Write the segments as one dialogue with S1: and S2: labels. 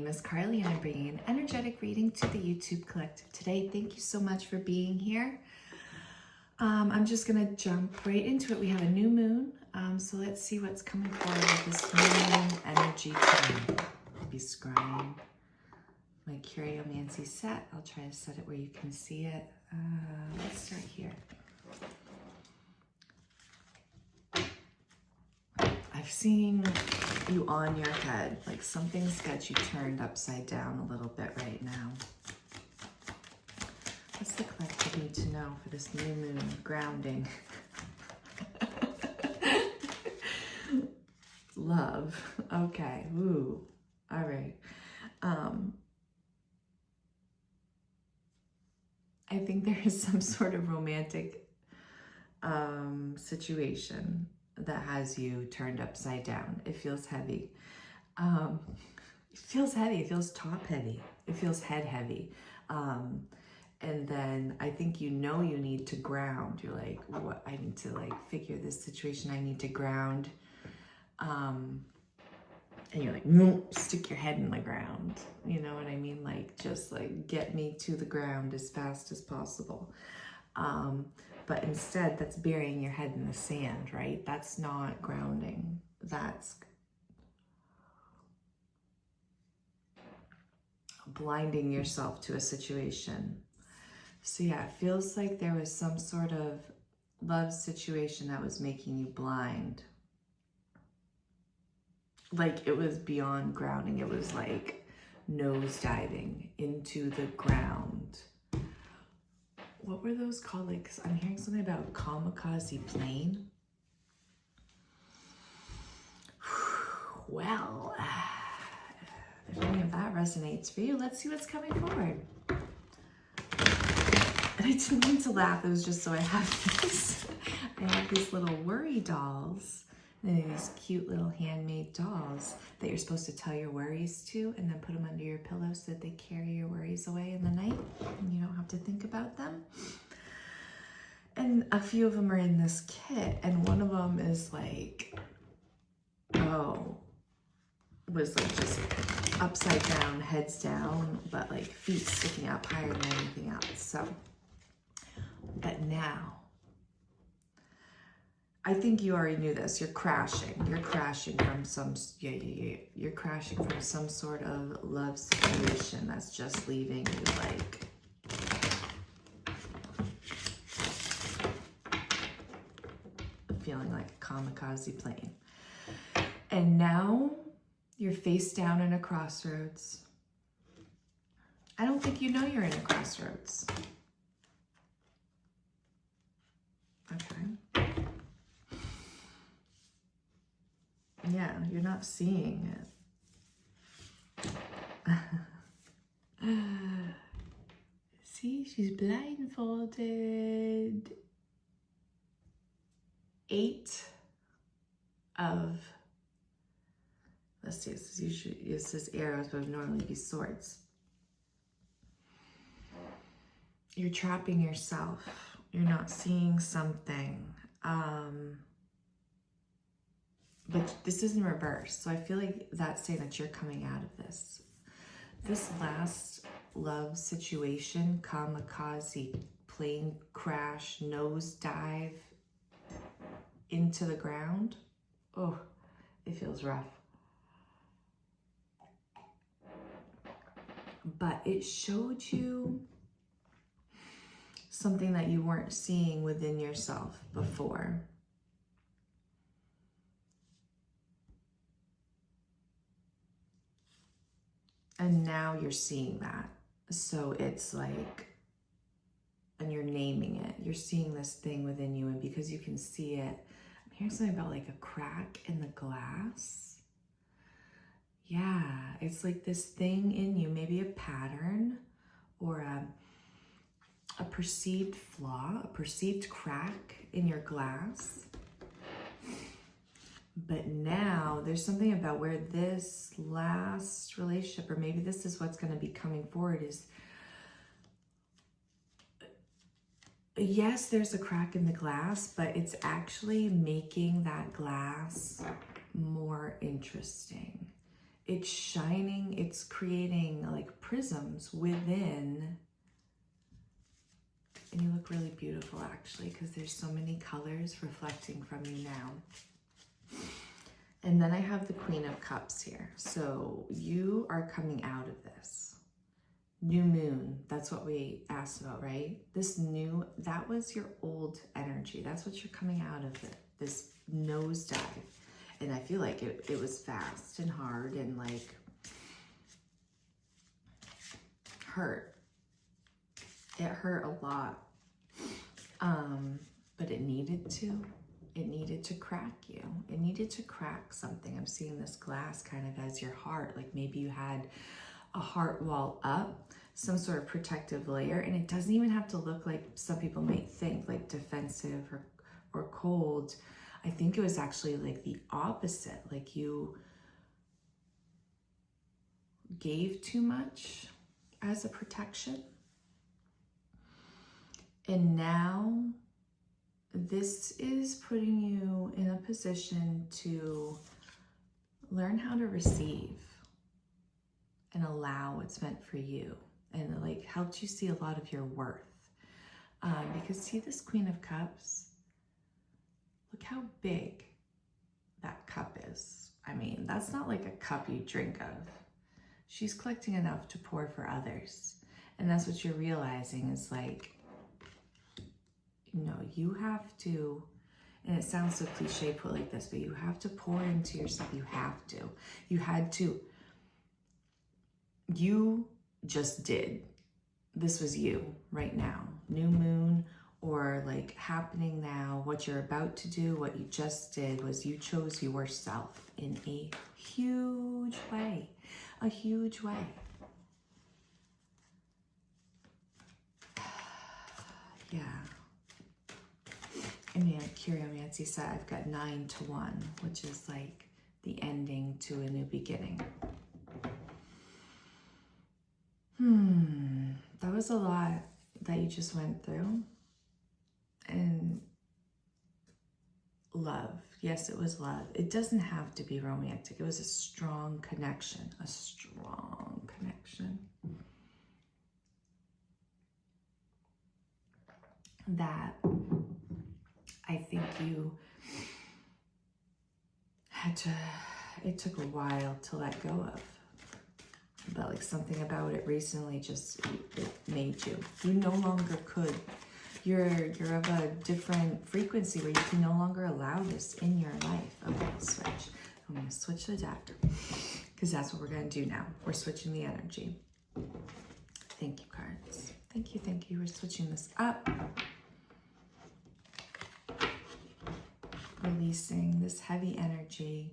S1: name is Carly and I'm bringing an energetic reading to the YouTube collective today. Thank you so much for being here. I'm just going to jump right into it. We have a new moon, so let's see what's coming forward with this new moon energy today. I'll be scrying my Curiomancy set. I'll try to set it where you can see it. Let's start here. I've seen you on your head, like something's got you turned upside down a little bit right now. What's the collective need to know for this new moon grounding? Love. Okay. Ooh. All right. I think there is some sort of romantic situation that has you turned upside down. It feels heavy. It feels heavy. It feels top heavy. It feels head heavy. And then I think you need to ground. You're like, what? I need to like figure this situation. I need to ground. And you're like, no, stick your head in the ground. You know what I mean? Like, just like get me to the ground as fast as possible. But instead, that's burying your head in the sand, right? That's not grounding. That's blinding yourself to a situation. So yeah, it feels like there was some sort of love situation that was making you blind. Like it was beyond grounding. It was like nose diving into the ground. What were those called? Like, I'm hearing something about kamikazee plane. Well, if any of that resonates for you, let's see what's coming forward. And I didn't mean to laugh. It was just so I have this. I have these little worry dolls. And these cute little handmade dolls that you're supposed to tell your worries to and then put them under your pillow so that they carry your worries away in the night and you don't have to think about them. And a few of them are in this kit, and one of them is like, was like just upside down, heads down, but like feet sticking up higher than anything else. So, but now, I think you already knew this. You're crashing. You're crashing from some, You're crashing from some sort of love situation that's just leaving you like, feeling like a kamikaze plane. And now you're face down in a crossroads. I don't think you know you're in a crossroads. Okay. Yeah, you're not seeing it. See, she's blindfolded. 8 of, let's see, this is arrows, but it would normally be swords. You're trapping yourself. You're not seeing something. But this is in reverse. So I feel like that's saying that you're coming out of this. This last love situation, kamikaze, plane crash, nose dive into the ground. Oh, it feels rough. But it showed you something that you weren't seeing within yourself before. And now you're seeing that. So it's like, and you're naming it. You're seeing this thing within you, and because you can see it, I'm hearing something about like a crack in the glass. Yeah, it's like this thing in you, maybe a pattern or a perceived flaw, a perceived crack in your glass. But now there's something about where this last relationship, or maybe this is what's going to be coming forward, is yes, there's a crack in the glass, but it's actually making that glass more interesting. it's shining, it's creating like prisms within. And you look really beautiful actually, because there's so many colors reflecting from you now. And then I have the Queen of Cups here. So you are coming out of this. New moon, that's what we asked about, right? This new, that was your old energy. That's what you're coming out of it, this nosedive. And I feel like it was fast and hard and like hurt. It hurt a lot. But it needed to. It needed to crack you. It needed to crack something. I'm seeing this glass kind of as your heart. Like maybe you had a heart wall up, some sort of protective layer. And it doesn't even have to look like some people might think, like defensive or cold. I think it was actually like the opposite. Like you gave too much as a protection. And now this is putting you in a position to learn how to receive and allow what's meant for you. And it like helped you see a lot of your worth. Because see this Queen of Cups? Look how big that cup is. I mean, that's not like a cup you drink of. She's collecting enough to pour for others. And that's what you're realizing is like, you know, you have to, and it sounds so cliche put like this, but you have to pour into yourself. You have to. You had to. You just did. This was you right now. New moon or like happening now. What you're about to do, what you just did was you chose yourself in a huge way. A huge way. Yeah. I mean, Curiomancy said I've got 9 to 1, which is like the ending to a new beginning. That was a lot that you just went through. And love. Yes, it was love. It doesn't have to be romantic. It was a strong connection. A strong connection. That I think you had to, it took a while to let go of. But like something about it recently just, it made you. You no longer could. You're of a different frequency where you can no longer allow this in your life. Okay, switch. I'm going to switch the deck because that's what we're going to do now. We're switching the energy. Thank you, cards. Thank you, thank you. We're switching this up. Releasing this heavy energy.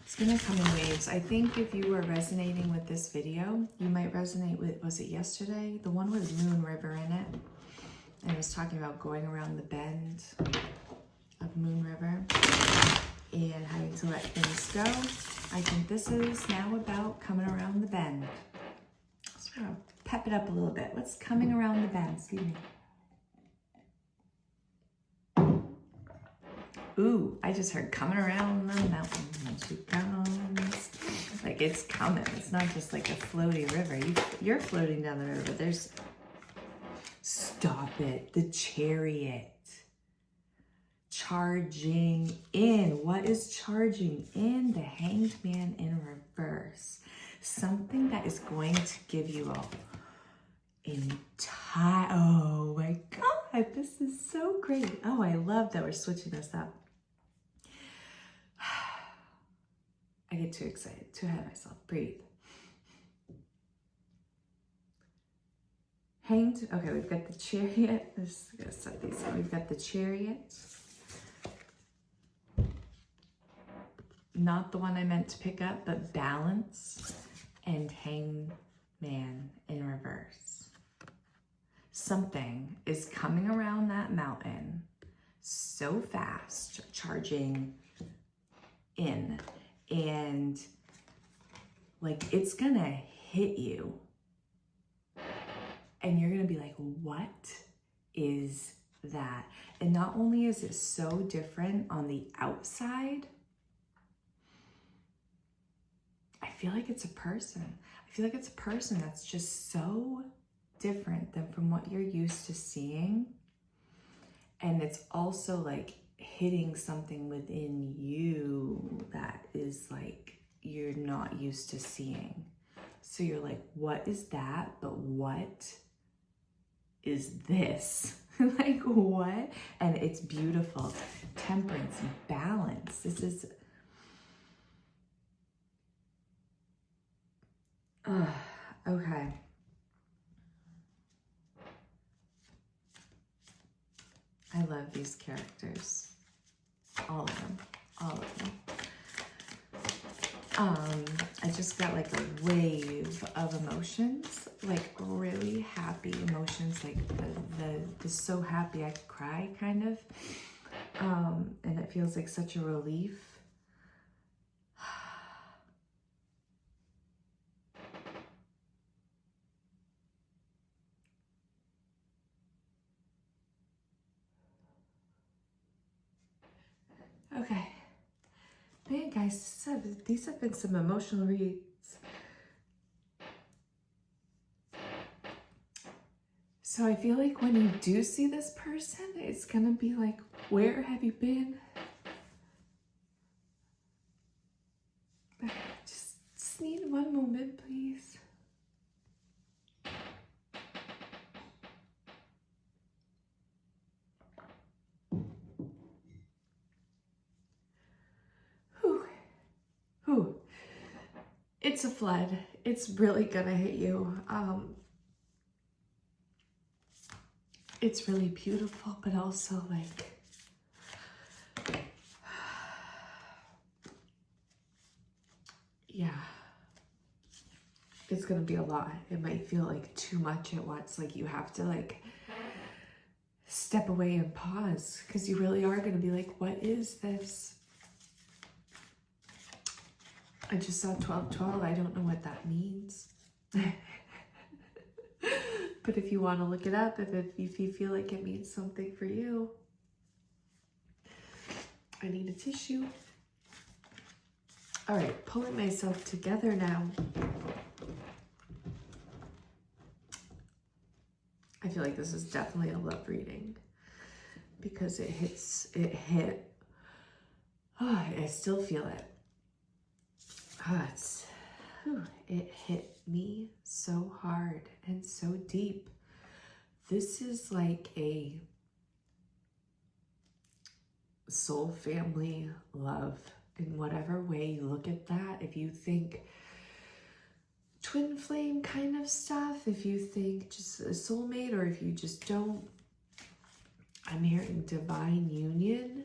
S1: It's gonna come in waves. I think if you were resonating with this video, you might resonate with, was it yesterday? The one with Moon River in it. And it was talking about going around the bend of Moon River and having to let things go. I think this is now about coming around the bend. Let's try to pep it up a little bit. What's coming around the bend? Excuse me. Ooh, I just heard coming around the mountain when she comes. Like it's coming. It's not just like a floaty river. You're floating down the river. There's, stop it. The Chariot. Charging in. What is charging in? The Hanged Man in reverse. Something that is going to give you oh my God, this is so great. Oh, I love that we're switching this up. I get too excited, too ahead of myself. Breathe. Hanged. Okay, we've got the Chariot. I'm just gonna set these up. We've got the Chariot. Not the one I meant to pick up, but Balance and Hanged Man in reverse. Something is coming around that mountain so fast, charging in, and like it's gonna hit you. And you're gonna be like, what is that? And not only is it so different on the outside, feel like it's a person. I feel like it's a person that's just so different than from what you're used to seeing. And it's also like hitting something within you that is like you're not used to seeing. So you're like, what is that? But what is this? Like what? And it's beautiful. Temperance, balance. This is okay. I love these characters. All of them. All of them. I just got like a wave of emotions, like really happy emotions, like the so happy I could cry kind of. And it feels like such a relief. Okay. Man, guys, these have been some emotional reads. So I feel like when you do see this person, it's gonna be like, where have you been? Just need one moment, please. Whew. It's a flood. It's really gonna hit you. It's really beautiful, but also like, yeah, it's gonna be a lot. It might feel like too much at once. Like you have to like step away and pause because you really are gonna be like, what is this? I just saw 1212. I don't know what that means. But if you want to look it up, if you feel like it means something for you, I need a tissue. All right, pulling myself together now. I feel like this is definitely a love reading because it hit. Oh, I still feel it. It hit me so hard and so deep. This is like a soul family love in whatever way you look at that. If you think twin flame kind of stuff, if you think just a soulmate, or if you just don't, I'm hearing divine union.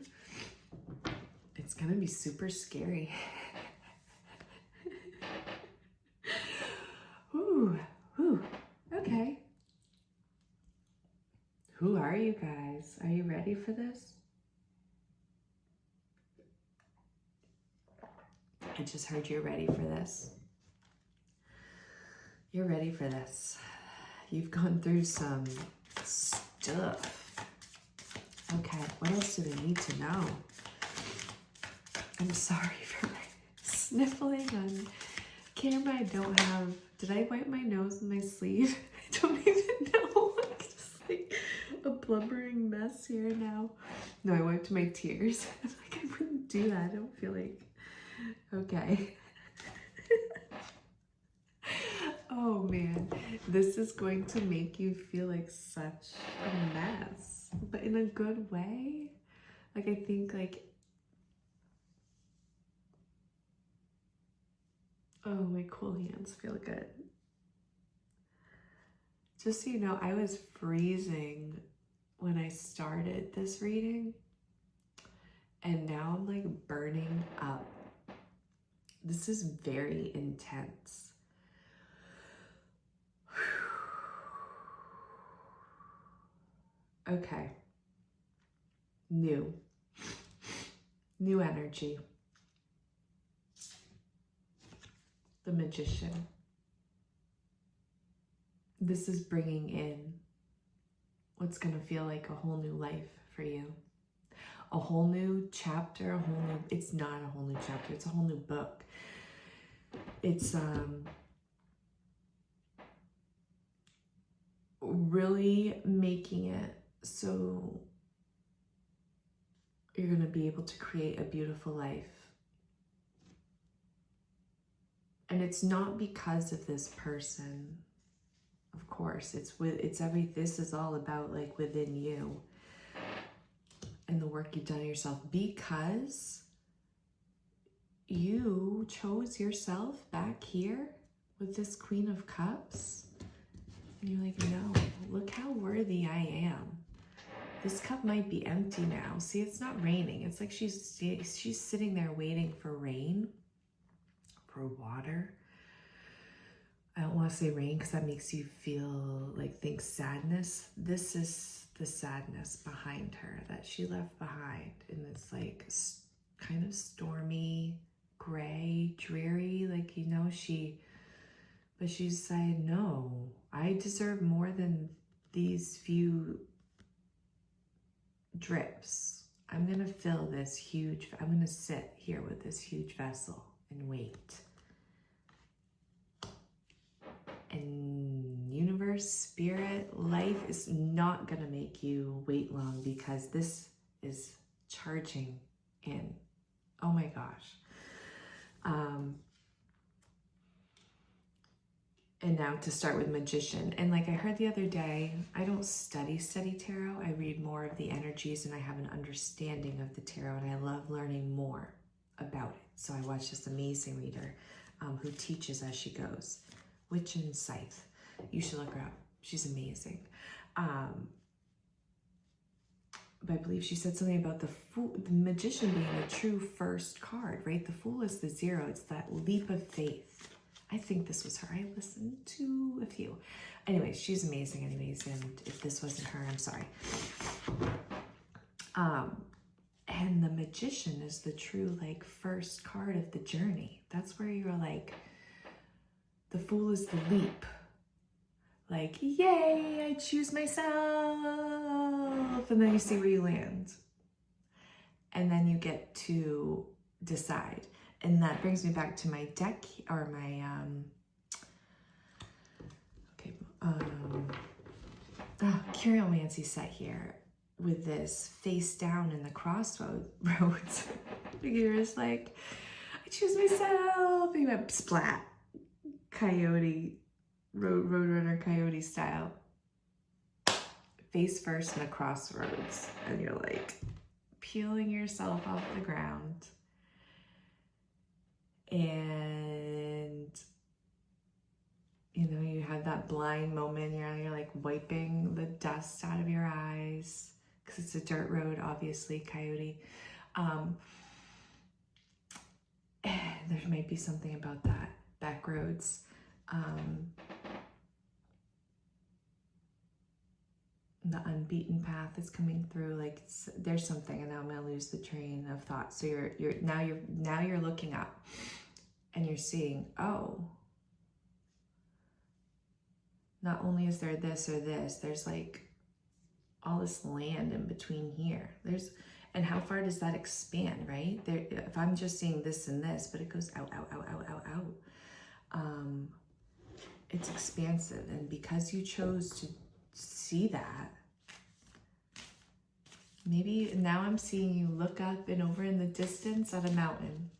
S1: It's gonna be super scary. Ooh, okay. Who are you guys? Are you ready for this? I just heard you're ready for this. You're ready for this. You've gone through some stuff. Okay, what else do they need to know? I'm sorry for my sniffling on camera. I don't have, did I wipe my nose with my sleeve? I don't even know. I'm just like a blubbering mess here now. No, I wiped my tears. Like I wouldn't do that. I don't feel like, okay. Oh man, this is going to make you feel like such a mess, but in a good way. Like I think like, oh, my cool hands feel good. Just so you know, I was freezing when I started this reading, and now I'm like burning up. This is very intense. Okay. New energy. The Magician. This is bringing in what's going to feel like a whole new life for you. A whole new chapter, it's not a whole new chapter, it's a whole new book. It's really making it so you're going to be able to create a beautiful life. And it's not because of this person. Of course, this is all about like within you and the work you've done on yourself, because you chose yourself back here with this Queen of Cups. And you're like, no, look how worthy I am. This cup might be empty now. See, it's not raining. It's like she's sitting there waiting for rain, for water. I don't want to say rain because that makes you feel like think sadness. This is the sadness behind her that she left behind. And it's like kind of stormy, gray, dreary. Like, you know, but she decided, no, I deserve more than these few drips. I'm going to fill this I'm going to sit here with this huge vessel and wait. And universe, spirit, life is not going to make you wait long, because this is charging in. Oh my gosh. And now to start with Magician. And like I heard the other day, I don't study tarot. I read more of the energies and I have an understanding of the tarot, and I love learning more about it. So I watched this amazing reader who teaches as she goes. Witch and Scythe. You should look her up. She's amazing. But I believe she said something about the Magician being the true first card, right? The Fool is the 0. It's that leap of faith. I think this was her. I listened to a few. Anyways, she's amazing anyways. And if this wasn't her, I'm sorry. And the Magician is the true like first card of the journey. That's where you're like, the Fool is the leap. Like, yay, I choose myself. And then you see where you land. And then you get to decide. And that brings me back to my deck, or my, Curiomancy set here with this face down in the crossroads. You're just like, I choose myself. And you went splat. Coyote, Roadrunner coyote style. Face first in the crossroads. And you're like peeling yourself off the ground. And, you know, you have that blind moment. You're like wiping the dust out of your eyes. Because it's a dirt road, obviously, coyote. There might be something about that. Back roads. The unbeaten path is coming through. Like there's something, and now I'm gonna lose the train of thought. So now you're looking up, and you're seeing, oh, not only is there this or this, there's like all this land in between here. And how far does that expand, right? If I'm just seeing this and this, but it goes out, out, out, out, out, out. It's expansive, and because you chose to see that, maybe now I'm seeing you look up and over in the distance at a mountain.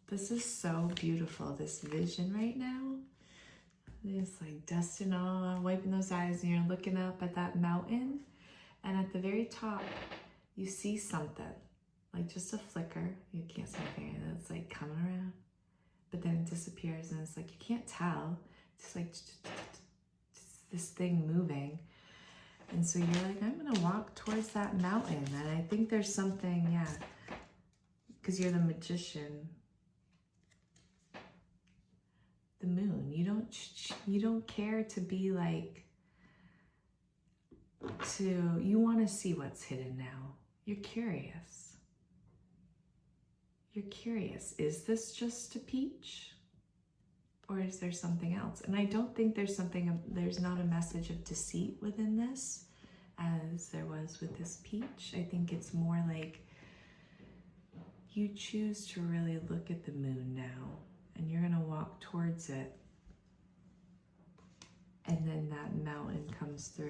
S1: This is so beautiful, this vision right now. It's like dusting all, wiping those eyes, and you're looking up at that mountain, and at the very top, you see something, like just a flicker. You can't see anything, and it's like coming around, but then it disappears, and it's like, you can't tell. It's like this thing moving. And so you're like, I'm gonna walk towards that mountain. And I think there's something, yeah, because you're the Magician. The moon, you don't care to be like, you wanna see what's hidden now. You're curious. You're curious, is this just a peach? Or is there something else? And I don't think there's not a message of deceit within this, as there was with this peach. I think it's more like you choose to really look at the moon now, and you're gonna walk towards it. And then that mountain comes through.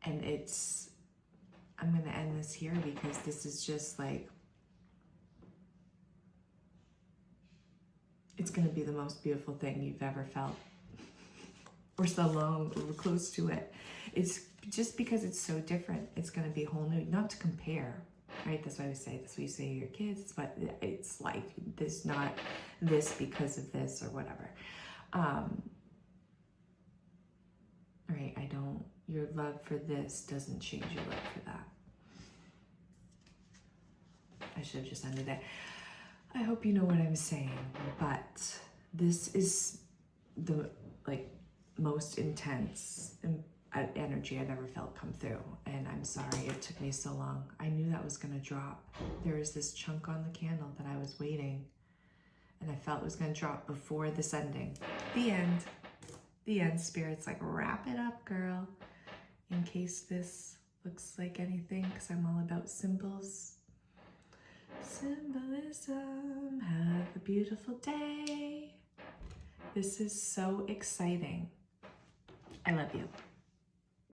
S1: And I'm going to end this here because this is just like, it's going to be the most beautiful thing you've ever felt. Or so long, or close to it. It's just because it's so different. It's going to be whole new, not to compare, right? That's what I say. That's what you say to your kids. But it's like this, not this because of this or whatever. Right? Your love for this doesn't change your love for that. I should have just ended it. I hope you know what I'm saying, but this is the most intense energy I've ever felt come through, and I'm sorry it took me so long. I knew that was going to drop. There was this chunk on the candle that I was waiting, and I felt it was going to drop before this ending. The end. The end. Spirit's like, wrap it up, girl, in case this looks like anything, because I'm all about symbols. Symbolism. Have a beautiful day. This is so exciting. I love you.